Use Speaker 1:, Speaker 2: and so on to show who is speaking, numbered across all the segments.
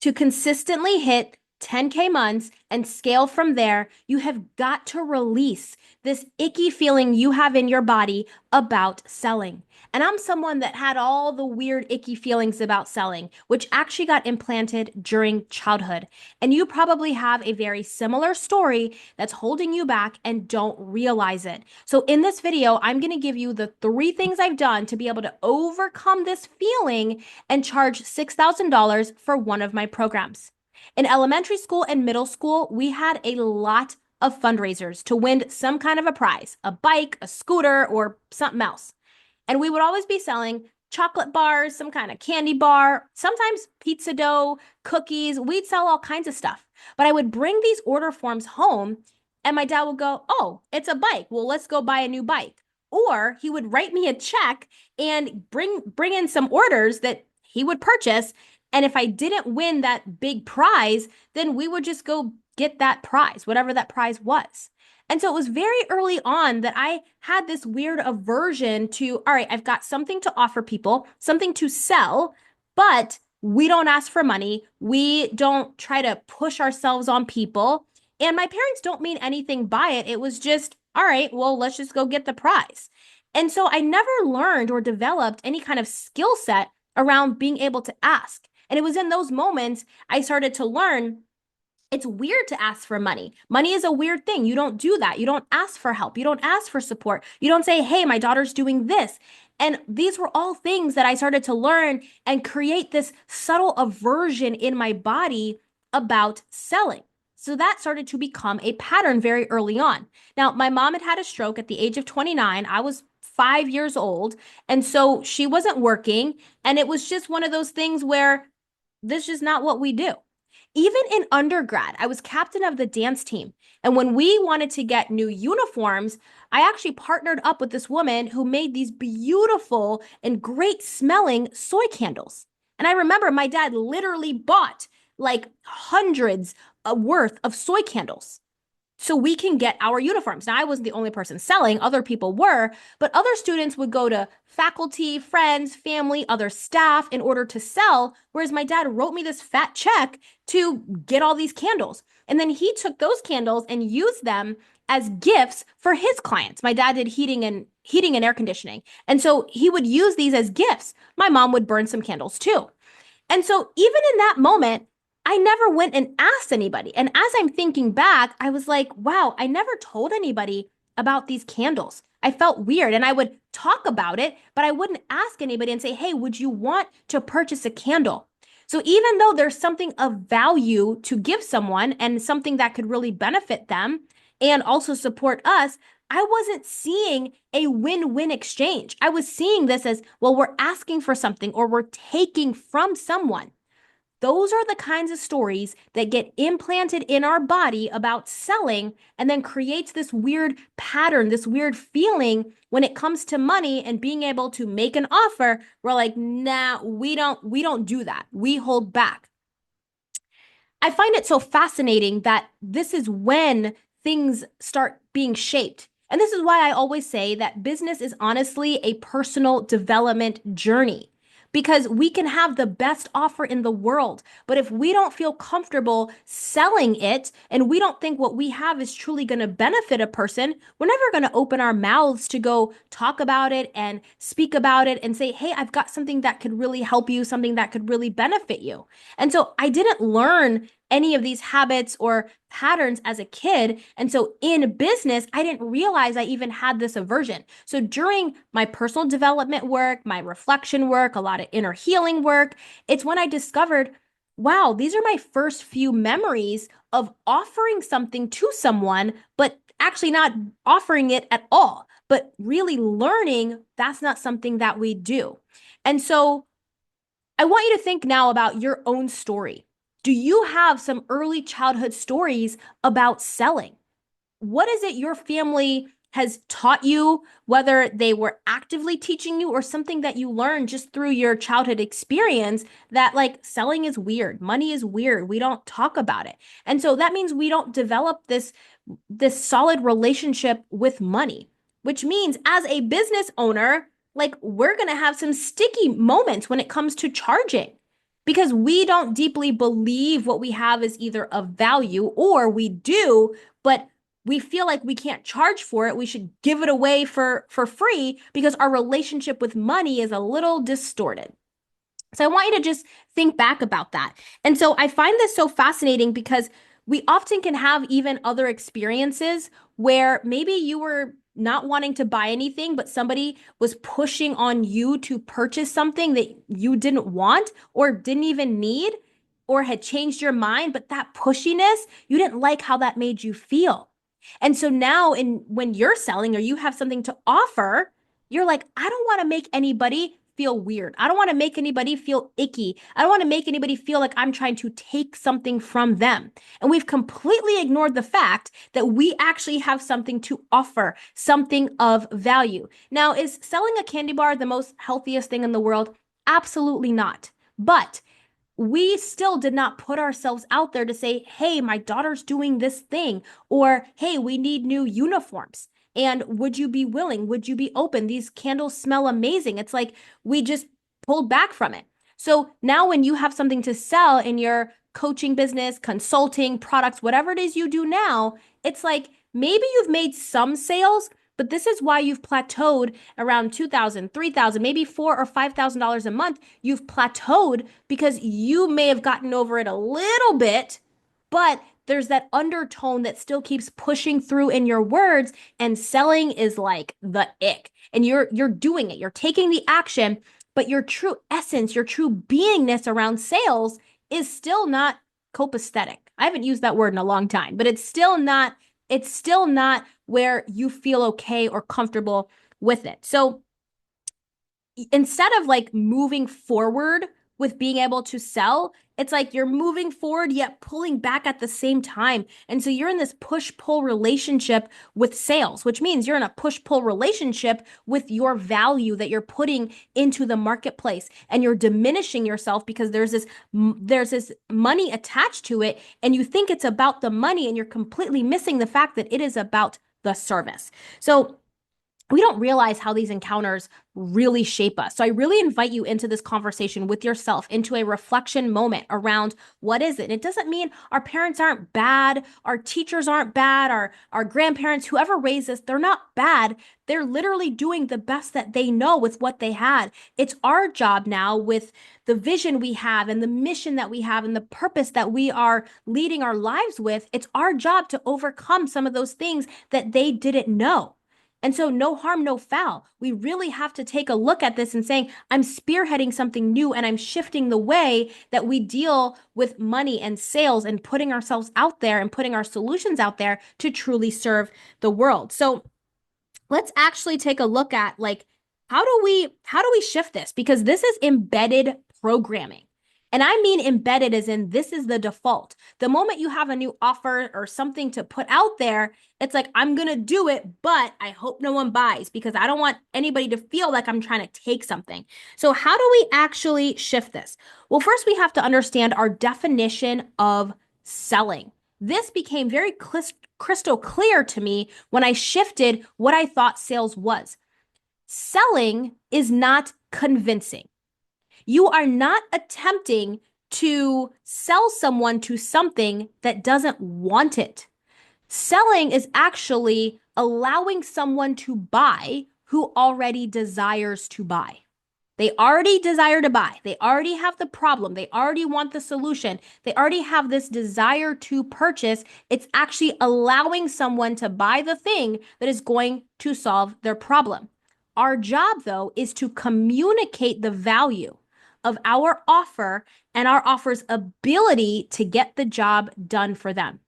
Speaker 1: To consistently hit 10K months and scale from there, you have got to release this icky feeling you have in your body about selling. And I'm someone that had all the weird, icky feelings about selling, which actually got implanted during childhood. And you probably have a very similar story that's holding you back and don't realize it. So, in this video, I'm going to give you the 3 things I've done to be able to overcome this feeling and charge $6,000 for one of my programs. In elementary school and middle school, we had a lot of fundraisers to win some kind of a prize, a bike, a scooter, or something else. And we would always be selling chocolate bars, some kind of candy bar, sometimes pizza dough, cookies. We'd sell all kinds of stuff. But I would bring these order forms home and my dad would go, "Oh, it's a bike. Well, let's go buy a new bike." Or he would write me a check and bring in some orders that he would purchase. And if I didn't win that big prize, then we would just go get that prize, whatever that prize was. And so it was very early on that I had this weird aversion to, all right, I've got something to offer people, something to sell, but we don't ask for money. We don't try to push ourselves on people. And my parents don't mean anything by it. It was just, all right, well, let's just go get the prize. And so I never learned or developed any kind of skill set around being able to ask. And it was in those moments I started to learn it's weird to ask for money. Money is a weird thing. You don't do that. You don't ask for help. You don't ask for support. You don't say, "Hey, my daughter's doing this." And these were all things that I started to learn and create this subtle aversion in my body about selling. So that started to become a pattern very early on. Now, my mom had had a stroke at the age of 29. I was 5 years old. And so she wasn't working. And it was just one of those things where this is not what we do. Even in undergrad, I was captain of the dance team. And when we wanted to get new uniforms, I actually partnered up with this woman who made these beautiful and great smelling soy candles. And I remember my dad literally bought like hundreds worth of soy candles so we can get our uniforms. Now, I wasn't the only person selling, other people were, but other students would go to faculty, friends, family, other staff in order to sell. Whereas my dad wrote me this fat check to get all these candles. And then he took those candles and used them as gifts for his clients. My dad did heating and air conditioning. And so he would use these as gifts. My mom would burn some candles too. And so even in that moment, I never went and asked anybody. And as I'm thinking back, I was like, wow, I never told anybody about these candles. I felt weird and I would talk about it, but I wouldn't ask anybody and say, "Hey, would you want to purchase a candle?" So even though there's something of value to give someone and something that could really benefit them and also support us, I wasn't seeing a win-win exchange. I was seeing this as, well, we're asking for something or we're taking from someone. Those are the kinds of stories that get implanted in our body about selling and then creates this weird pattern, this weird feeling when it comes to money and being able to make an offer. We're like, "Nah, we don't do that. We hold back." I find it so fascinating that this is when things start being shaped. And this is why I always say that business is honestly a personal development journey because we can have the best offer in the world. But if we don't feel comfortable selling it and we don't think what we have is truly going to benefit a person, we're never going to open our mouths to go talk about it and speak about it and say, "Hey, I've got something that could really help you, something that could really benefit you." And so I didn't learn any of these habits or patterns as a kid. And so in business, I didn't realize I even had this aversion. So during my personal development work, my reflection work, a lot of inner healing work, it's when I discovered, wow, these are my first few memories of offering something to someone, but actually not offering it at all, but really learning that's not something that we do. And so I want you to think now about your own story. Do you have some early childhood stories about selling? What is it your family has taught you, whether they were actively teaching you or something that you learned just through your childhood experience that like selling is weird, money is weird, we don't talk about it. And so that means we don't develop this solid relationship with money, which means as a business owner, like we're going to have some sticky moments when it comes to charging. because we don't deeply believe what we have is either of value, or we do, but we feel like we can't charge for it. We should give it away for free because our relationship with money is a little distorted. So I want you to just think back about that. And so I find this so fascinating because we often can have even other experiences where maybe you were not wanting to buy anything, but somebody was pushing on you to purchase something that you didn't want or didn't even need or had changed your mind. But that pushiness, you didn't like how that made you feel. And so now in when you're selling or you have something to offer, you're like, I don't want to make anybody feel weird. I don't want to make anybody feel icky. I don't want to make anybody feel like I'm trying to take something from them. And we've completely ignored the fact that we actually have something to offer, something of value. Now, is selling a candy bar the most healthiest thing in the world? Absolutely not. But we still did not put ourselves out there to say, hey, my daughter's doing this thing, or hey, we need new uniforms. And would you be willing? Would you be open? These candles smell amazing. It's like we just pulled back from it. So now, when you have something to sell in your coaching business, consulting, products, whatever it is you do now, it's like maybe you've made some sales, but this is why you've plateaued around 2,000, 3,000, maybe $4,000 or $5,000 a month. You've plateaued because you may have gotten over it a little bit, but there's that undertone that still keeps pushing through in your words, and selling is like the ick. And you're doing it. You're taking the action, but your true essence, your true beingness around sales is still not copacetic. I haven't used that word in a long time, but it's still not where you feel okay or comfortable with it. So instead of like moving forward with being able to sell, it's like you're moving forward yet pulling back at the same time. And so you're in this push-pull relationship with sales, which means you're in a push-pull relationship with your value that you're putting into the marketplace, and you're diminishing yourself because there's this money attached to it, and you think it's about the money, and you're completely missing the fact that it is about the service. So we don't realize how these encounters really shape us. So I really invite you into this conversation with yourself, into a reflection moment around what is it? And it doesn't mean our parents aren't bad, our teachers aren't bad, our grandparents, whoever raised us, they're not bad. They're literally doing the best that they know with what they had. It's our job now, with the vision we have and the mission that we have and the purpose that we are leading our lives with. It's our job to overcome some of those things that they didn't know. And so no harm, no foul. We really have to take a look at this and saying, I'm spearheading something new, and I'm shifting the way that we deal with money and sales, and putting ourselves out there and putting our solutions out there to truly serve the world. So let's actually take a look at, like, how do we shift this? Because this is embedded programming. And I mean embedded as in this is the default. The moment you have a new offer or something to put out there, it's like, I'm going to do it, but I hope no one buys because I don't want anybody to feel like I'm trying to take something. So how do we actually shift this? Well, first we have to understand our definition of selling. This became very crystal clear to me when I shifted what I thought sales was. Selling is not convincing. You are not attempting to sell someone to something that doesn't want it. Selling is actually allowing someone to buy who already desires to buy. They already desire to buy. They already have the problem. They already want the solution. They already have this desire to purchase. It's actually allowing someone to buy the thing that is going to solve their problem. Our job, though, is to communicate the value of our offer and our offer's ability to get the job done for them.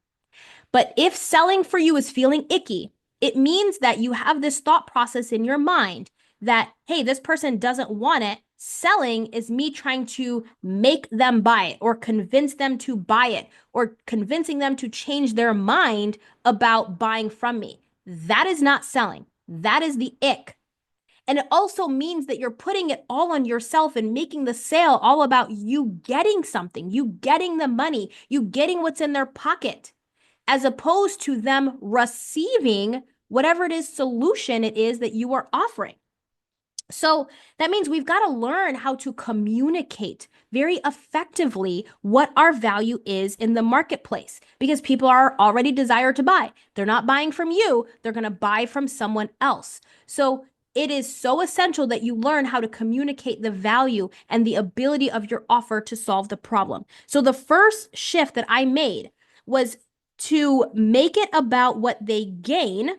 Speaker 1: But if selling for you is feeling icky, it means that you have this thought process in your mind that, hey, this person doesn't want it. Selling is me trying to make them buy it, or convince them to buy it, or convincing them to change their mind about buying from me. That is not selling. That is the ick. And it also means that you're putting it all on yourself and making the sale all about you getting something, you getting the money, you getting what's in their pocket, as opposed to them receiving whatever it is solution it is that you are offering. So that means we've got to learn how to communicate very effectively what our value is in the marketplace because people are already desired to buy. They're not buying from you, they're going to buy from someone else. So it is so essential that you learn how to communicate the value and the ability of your offer to solve the problem. So the first shift that I made was to make it about what they gain,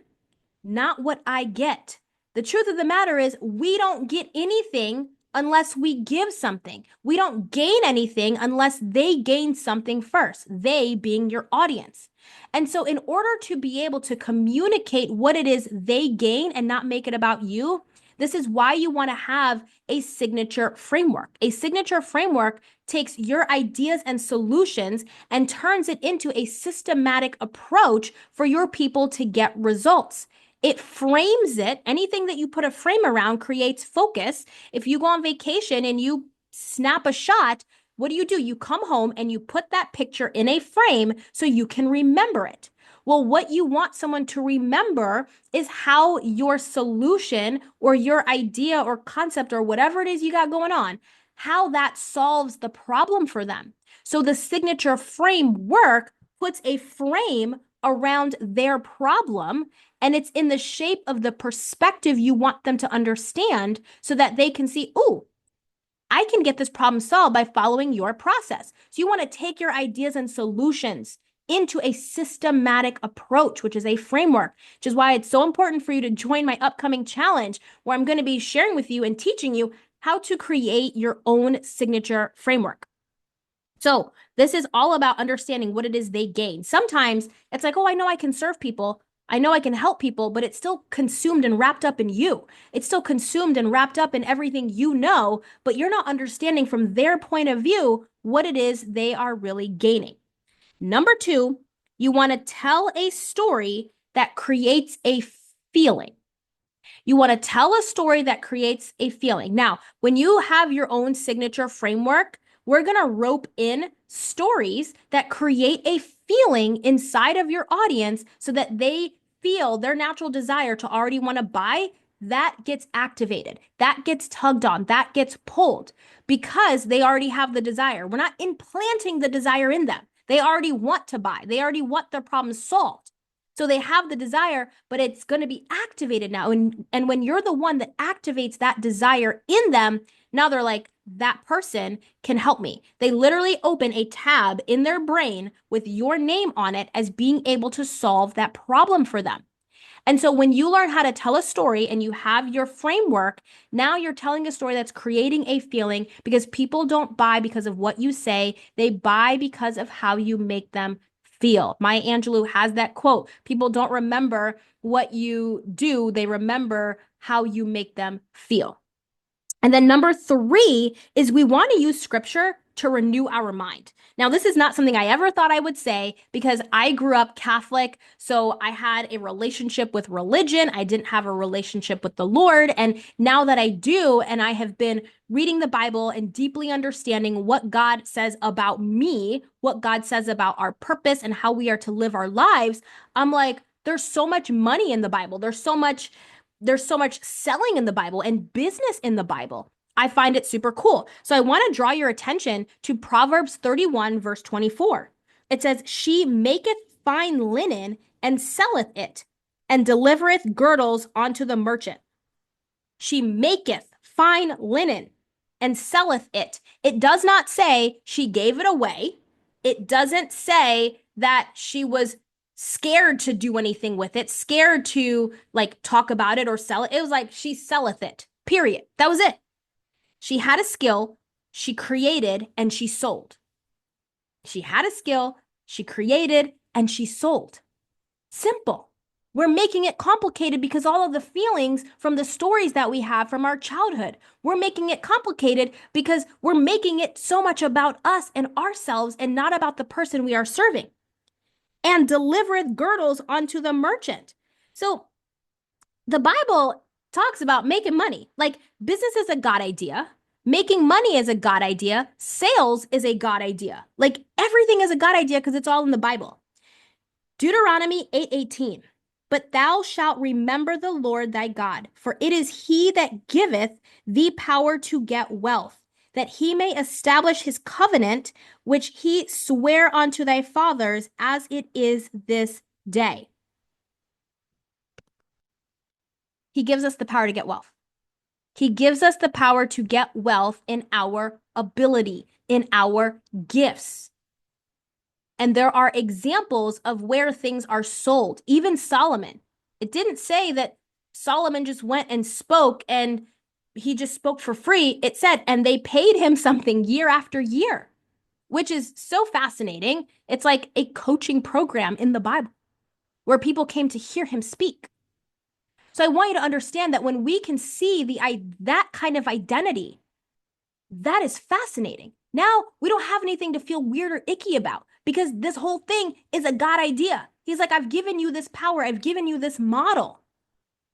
Speaker 1: not what I get. The truth of the matter is, we don't get anything unless we give something. We don't gain anything unless they gain something first, they being your audience. And so, in order to be able to communicate what it is they gain and not make it about you, this is why you want to have a signature framework. A signature framework takes your ideas and solutions and turns it into a systematic approach for your people to get results. It frames it. Anything that you put a frame around creates focus. If you go on vacation and you snap a shot, what do? You come home and you put that picture in a frame so you can remember it. Well, what you want someone to remember is how your solution or your idea or concept or whatever it is you got going on, how that solves the problem for them. So the signature framework puts a frame around their problem, and it's in the shape of the perspective you want them to understand so that they can see, oh, I can get this problem solved by following your process. So you want to take your ideas and solutions into a systematic approach, which is a framework, which is why it's so important for you to join my upcoming challenge where I'm going to be sharing with you and teaching you how to create your own signature framework. So this is all about understanding what it is they gain. Sometimes it's like, oh, I know I can serve people. I know I can help people, but it's still consumed and wrapped up in you. It's still consumed and wrapped up in everything you know, but you're not understanding from their point of view what it is they are really gaining. Number two, you want to tell a story that creates a feeling. You want to tell a story that creates a feeling. Now, when you have your own signature framework, we're going to rope in stories that create a feeling inside of your audience so that they feel their natural desire to already want to buy. That gets activated, that gets tugged on, that gets pulled because they already have the desire. We're not implanting the desire in them. They already want to buy, they already want their problem solved. So they have the desire, but it's going to be activated now. And when you're the one that activates that desire in them, now they're like, that person can help me. They literally open a tab in their brain with your name on it as being able to solve that problem for them. And so when you learn how to tell a story and you have your framework, now you're telling a story that's creating a feeling because people don't buy because of what you say. They buy because of how you make them feel. Maya Angelou has that quote. People don't remember what you do. They remember how you make them feel. And then number three is we want to use scripture to renew our mind. Now, this is not something I ever thought I would say because I grew up Catholic. So I had a relationship with religion. I didn't have a relationship with the Lord. And now that I do, and I have been reading the Bible and deeply understanding what God says about me, what God says about our purpose and how we are to live our lives, I'm like, there's so much money in the Bible. There's so much selling in the Bible and business in the Bible. I find it super cool. So I want to draw your attention to Proverbs 31, verse 24. It says, she maketh fine linen and selleth it, and delivereth girdles unto the merchant. She maketh fine linen and selleth it. It does not say she gave it away. It doesn't say that she was scared to do anything with it, scared to like talk about it or sell it. It was like she selleth it, period. That was it. She had a skill, she created, and she sold. She had a skill, she created, and she sold. Simple. We're making it complicated because all of the feelings from the stories that we have from our childhood, we're making it complicated because we're making it so much about us and ourselves and not about the person we are serving. And delivereth girdles unto the merchant. So the Bible talks about making money. Like business is a God idea. Making money is a God idea. Sales is a God idea. Like everything is a God idea because it's all in the Bible. Deuteronomy 8:18. But thou shalt remember the Lord thy God, for it is he that giveth thee power to get wealth, that he may establish his covenant, which he sware unto thy fathers, as it is this day. He gives us the power to get wealth. He gives us the power to get wealth in our ability, in our gifts. And there are examples of where things are sold. Even Solomon. It didn't say that Solomon just went and spoke and he just spoke for free. It said, and they paid him something year after year, which is so fascinating. It's like a coaching program in the Bible where people came to hear him speak. So I want you to understand that when we can see that kind of identity, that is fascinating. Now we don't have anything to feel weird or icky about because this whole thing is a God idea. He's like, I've given you this power. I've given you this model.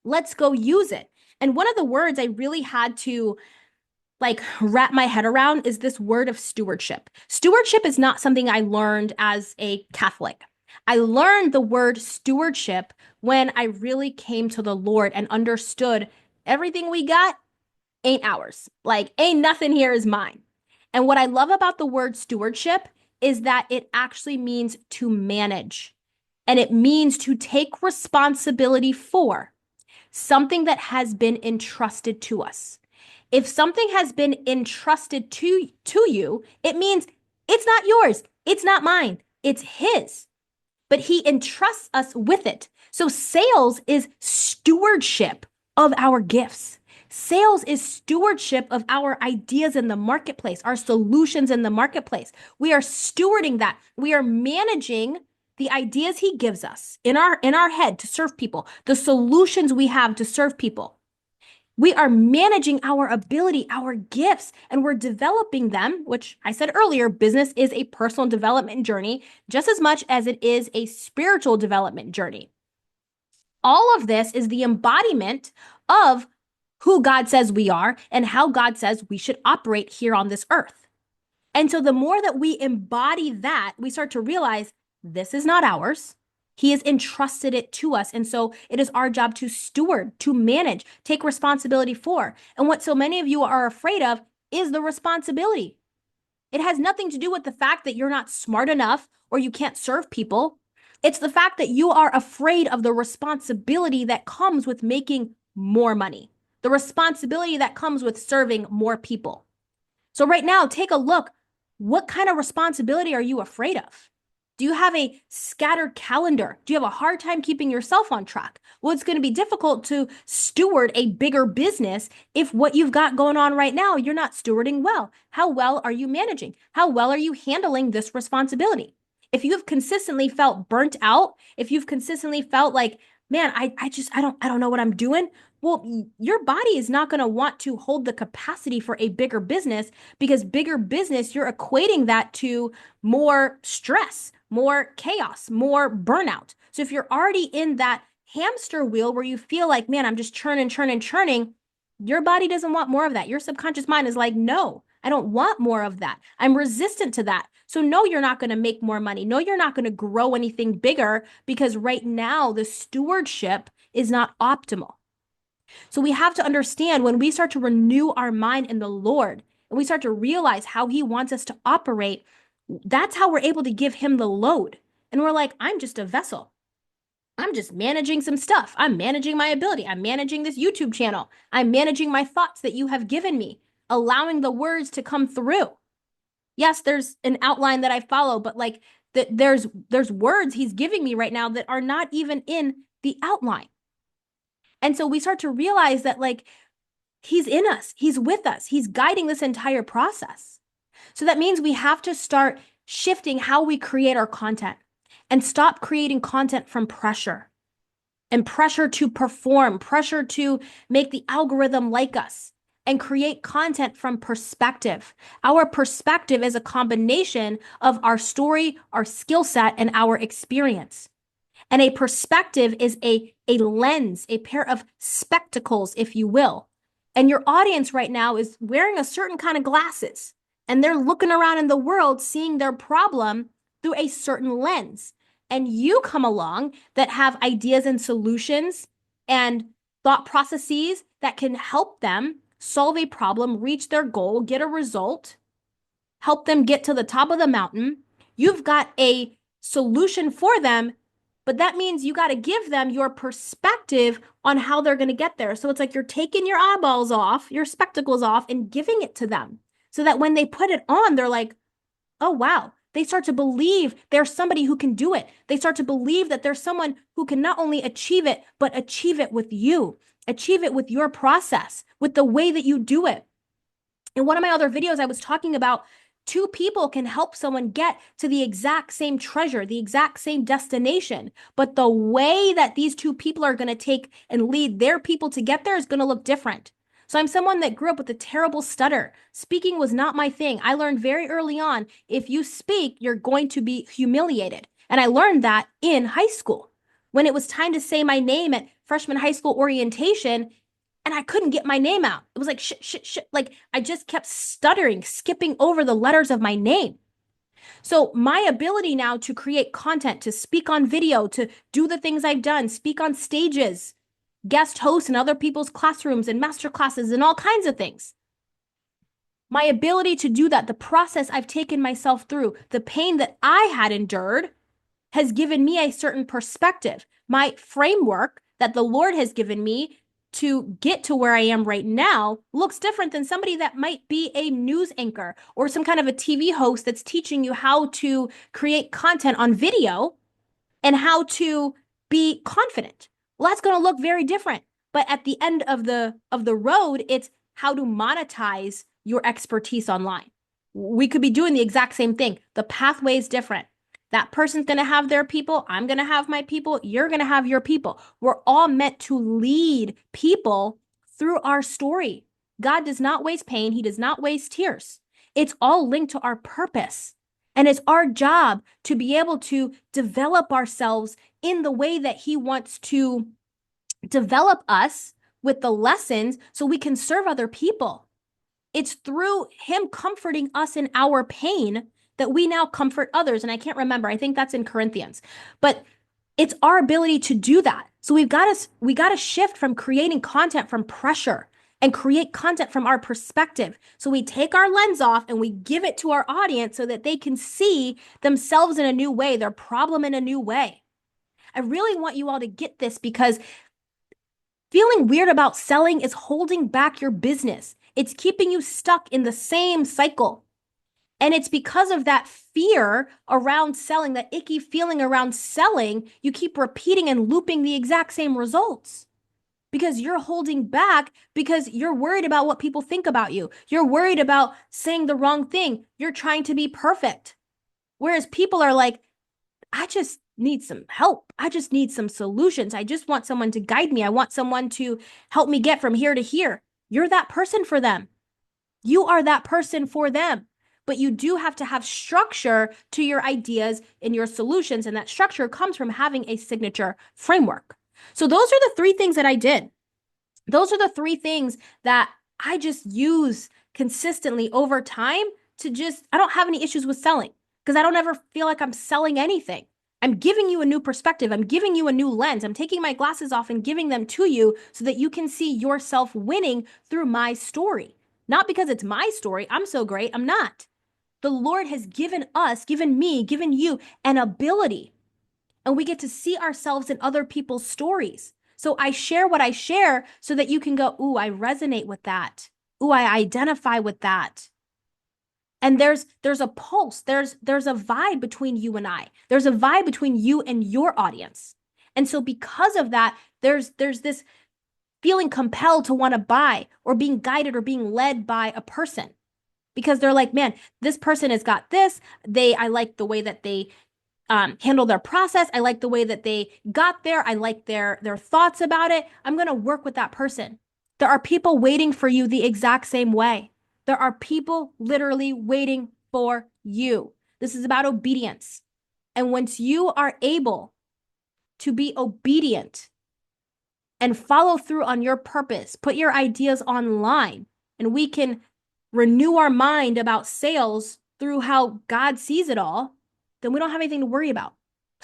Speaker 1: Let's go use it. And one of the words I really had to wrap my head around is this word of stewardship. Stewardship is not something I learned as a Catholic. I learned the word stewardship when I really came to the Lord and understood everything we got ain't ours. Like, ain't nothing here is mine. And what I love about the word stewardship is that it actually means to manage. And it means to take responsibility for something that has been entrusted to us. If something has been entrusted to you, it means it's not yours. It's not mine. It's his. But he entrusts us with it. So sales is stewardship of our gifts. Sales is stewardship of our ideas in the marketplace, our solutions in the marketplace. We are stewarding that. We are managing the ideas he gives us in our head to serve people, the solutions we have to serve people. We are managing our ability, our gifts, and we're developing them, which I said earlier, business is a personal development journey just as much as it is a spiritual development journey. All of this is the embodiment of who God says we are and how God says we should operate here on this earth. And so the more that we embody that, we start to realize this is not ours. He has entrusted it to us. And so it is our job to steward, to manage, take responsibility for. And what so many of you are afraid of is the responsibility. It has nothing to do with the fact that you're not smart enough or you can't serve people. It's the fact that you are afraid of the responsibility that comes with making more money, the responsibility that comes with serving more people. So right now, take a look. What kind of responsibility are you afraid of? Do you have a scattered calendar? Do you have a hard time keeping yourself on track? Well, it's going to be difficult to steward a bigger business if what you've got going on right now, you're not stewarding well. How well are you managing? How well are you handling this responsibility? If you have consistently felt burnt out, if you've consistently felt like, man, I don't know what I'm doing. Well, your body is not going to want to hold the capacity for a bigger business because bigger business, you're equating that to more stress, more chaos, more burnout. So if you're already in that hamster wheel where you feel like, man, I'm just churning, your body doesn't want more of that. Your subconscious mind is like, no, I don't want more of that. I'm resistant to that. So no, you're not going to make more money. No, you're not going to grow anything bigger because right now the stewardship is not optimal. So we have to understand when we start to renew our mind in the Lord and we start to realize how he wants us to operate, that's how we're able to give him the load. And we're like, I'm just a vessel. I'm just managing some stuff. I'm managing my ability. I'm managing this YouTube channel. I'm managing my thoughts that you have given me, allowing the words to come through. Yes, there's an outline that I follow, but there's words he's giving me right now that are not even in the outline. And so we start to realize that he's in us, he's with us, he's guiding this entire process. So that means we have to start shifting how we create our content and stop creating content from pressure and pressure to perform, pressure to make the algorithm like us, and create content from perspective. Our perspective is a combination of our story, our skill set, and our experience. And a perspective is a lens, a pair of spectacles, if you will. And your audience right now is wearing a certain kind of glasses, and they're looking around in the world, seeing their problem through a certain lens. and you come along that have ideas and solutions and thought processes that can help them solve a problem, reach their goal, get a result, help them get to the top of the mountain. You've got a solution for them, but that means you got to give them your perspective on how they're going to get there. So it's like you're taking your eyeballs off, your spectacles off, and giving it to them so that when they put it on, they're like, oh, wow. They start to believe there's somebody who can do it. They start to believe that there's someone who can not only achieve it, but achieve it with you, achieve it with your process, with the way that you do it. In one of my other videos, I was talking about two people can help someone get to the exact same treasure, the exact same destination. But the way that these two people are going to take and lead their people to get there is going to look different. So I'm someone that grew up with a terrible stutter. Speaking was not my thing. I learned very early on, if you speak, you're going to be humiliated. And I learned that in high school. When it was time to say my name at freshman high school orientation, and I couldn't get my name out. It was like shit, shit, shit. Like I just kept stuttering, skipping over the letters of my name. So my ability now to create content, to speak on video, to do the things I've done, speak on stages, guest host in other people's classrooms and master classes and all kinds of things. My ability to do that, the process I've taken myself through, the pain that I had endured has given me a certain perspective. My framework that the Lord has given me to get to where I am right now looks different than somebody that might be a news anchor or some kind of a TV host that's teaching you how to create content on video and how to be confident. Well, that's going to look very different. But at the end of the road, it's how to monetize your expertise online. We could be doing the exact same thing. The pathway is different. That person's going to have their people. I'm going to have my people. You're going to have your people. We're all meant to lead people through our story. God does not waste pain. He does not waste tears. It's all linked to our purpose. And it's our job to be able to develop ourselves in the way that He wants to develop us with the lessons so we can serve other people. It's through Him comforting us in our pain that we now comfort others. And I can't remember, I think that's in Corinthians, but it's our ability to do that. So we got to shift from creating content from pressure and create content from our perspective. So we take our lens off and we give it to our audience so that they can see themselves in a new way, their problem in a new way. I really want you all to get this because feeling weird about selling is holding back your business. It's keeping you stuck in the same cycle. And it's because of that fear around selling, that icky feeling around selling, you keep repeating and looping the exact same results because you're holding back because you're worried about what people think about you. You're worried about saying the wrong thing. You're trying to be perfect. Whereas people are like, I just need some help. I just need some solutions. I just want someone to guide me. I want someone to help me get from here to here. You're that person for them. You are that person for them. But you do have to have structure to your ideas and your solutions. And that structure comes from having a signature framework. So those are the three things that I did. Those are the three things that I just use consistently over time I don't have any issues with selling because I don't ever feel like I'm selling anything. I'm giving you a new perspective. I'm giving you a new lens. I'm taking my glasses off and giving them to you so that you can see yourself winning through my story. Not because it's my story. I'm so great. I'm not. The Lord has given us, given me, given you an ability, and we get to see ourselves in other people's stories. So I share what I share so that you can go, ooh, I resonate with that. Ooh, I identify with that. And there's a pulse. There's a vibe between you and I. There's a vibe between you and your audience. And so because of that, there's this feeling compelled to want to buy or being guided or being led by a person. Because they're like, man, this person has got this. I like the way that they handle their process. I like the way that they got there. I like their thoughts about it. I'm going to work with that person. There are people waiting for you the exact same way. There are people literally waiting for you. This is about obedience. And once you are able to be obedient and follow through on your purpose, put your ideas online, and we can renew our mind about sales through how God sees it all, then we don't have anything to worry about.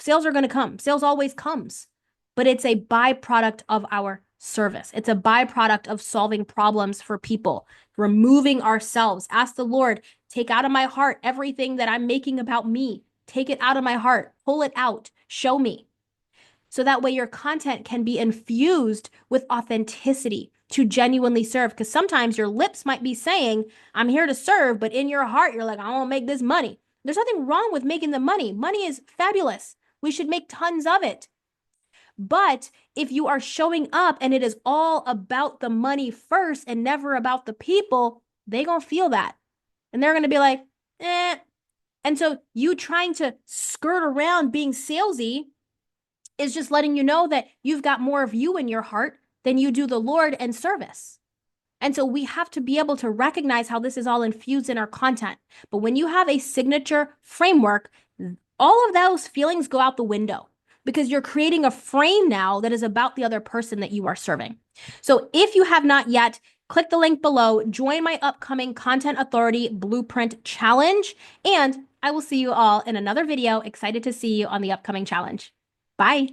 Speaker 1: Sales are going to come. Sales always comes, but it's a byproduct of our service. It's a byproduct of solving problems for people, removing ourselves. Ask the Lord, take out of my heart everything that I'm making about me. Take it out of my heart, pull it out, show me. So that way your content can be infused with authenticity to genuinely serve. Because sometimes your lips might be saying, I'm here to serve, but in your heart, you're like, I want to make this money. There's nothing wrong with making the money. Money is fabulous. We should make tons of it. But if you are showing up and it is all about the money first and never about the people, they gonna feel that. And they're gonna be like, eh. And so you trying to skirt around being salesy is just letting you know that you've got more of you in your heart than you do the Lord and service. And so we have to be able to recognize how this is all infused in our content. But when you have a signature framework, all of those feelings go out the window because you're creating a frame now that is about the other person that you are serving. So if you have not yet, click the link below, join my upcoming Content Authority Blueprint Challenge, and I will see you all in another video. Excited to see you on the upcoming challenge. Bye.